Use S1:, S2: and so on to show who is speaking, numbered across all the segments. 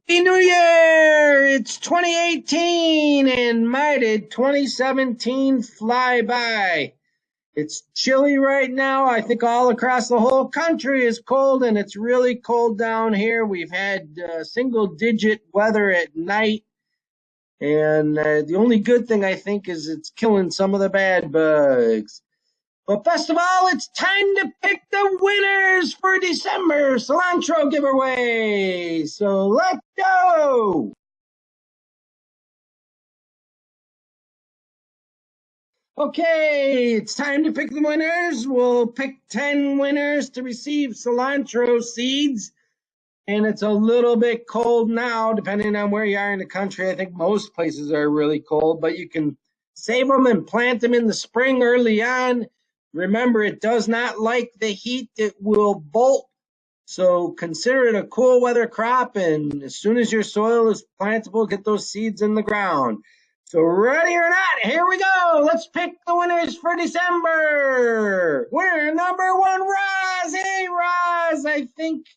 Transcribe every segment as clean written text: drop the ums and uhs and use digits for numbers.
S1: Happy New Year! It's 2018 and my did 2017 fly by. It's chilly right now. I think all across the whole country is cold and it's really cold down here. We've had single digit weather at night and the only good thing I think is it's killing some of the bad bugs. But best of all, it's time to pick the winners for December cilantro giveaway. So let's go. Okay, it's time to pick the winners. We'll pick 10 winners to receive cilantro seeds. And it's a little bit cold now, depending on where you are in the country. I think most places are really cold, but you can save them and plant them in the spring early on. Remember, it does not like the heat, it will bolt. So consider it a cool weather crop. And as soon as your soil is plantable, get those seeds in the ground. So ready or not, here we go. Let's pick the winners for December. Winner number one, Roz. Hey, Roz. I think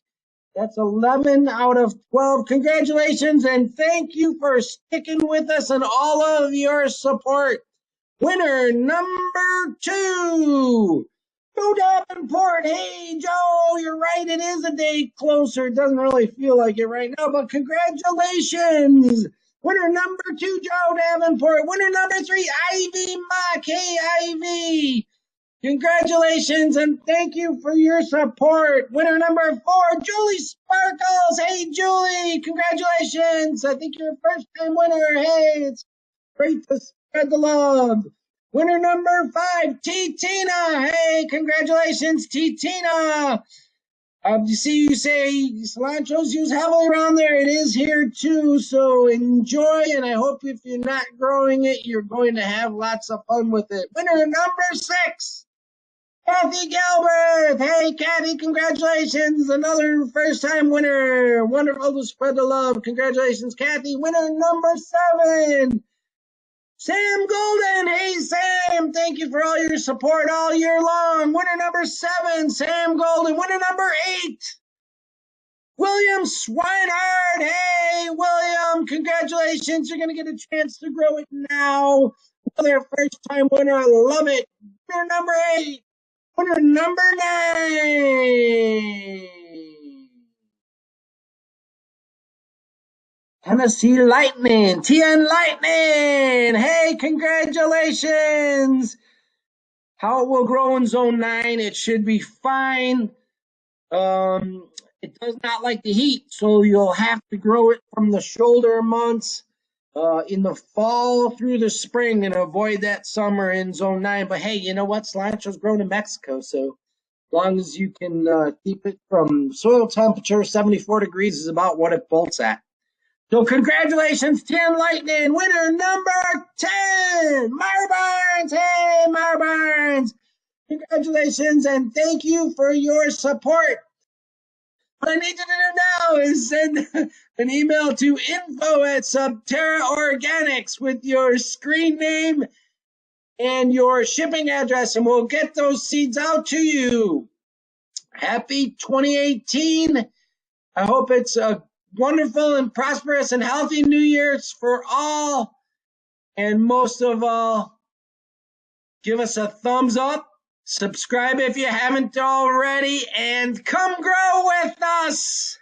S1: that's 11 out of 12. Congratulations, and thank you for sticking with us and all of your support. Winner number two, Joe Davenport. Hey, Joe, you're right. It is a day closer. It doesn't really feel like it right now, but congratulations. Winner number two, Joe Davenport. Winner number three, Ivy Mock. Hey, Ivy. Congratulations and thank you for your support. Winner number four, Julie Sparkles. Hey, Julie, congratulations. I think you're a first time winner. Hey, it's great to spread the love. Winner number five, T. Tina. Hey, congratulations, T. Tina. You say cilantro's used heavily around there. It is here too, so enjoy. And I hope if you're not growing it, you're going to have lots of fun with it. Winner number six, Kathy Gilbert. Hey, Kathy, congratulations. Another first time winner. Wonderful to spread the love. Congratulations, Kathy. Winner number seven, Sam Golden. Hey, Sam, thank you for all your support all year long. Winner number seven, Sam Golden. Winner number eight, William Swinehart. Hey, William, congratulations. You're going to get a chance to grow it now. Another first time winner. I love it. Winner number eight, winner number nine, Tennessee Lightning, TN Lightning. Hey, congratulations. How it will grow in zone 9, it should be fine. It does not like the heat, so you'll have to grow it from the shoulder months in the fall through the spring and avoid that summer in zone 9. But hey, you know what? Cilantro's grown in Mexico, so as long as you can keep it from soil temperature, 74 degrees is about what it bolts at. So congratulations, Tim Lightning. Winner number 10, Myra Barnes. Hey, Myra Barnes. Congratulations and thank you for your support. What I need you to do now is send an email to info@Subterra Organics with your screen name and your shipping address, and we'll get those seeds out to you. Happy 2018. I hope it's a wonderful and prosperous and healthy New Year's for all. And most of all, give us a thumbs up, subscribe if you haven't already, and come grow with us.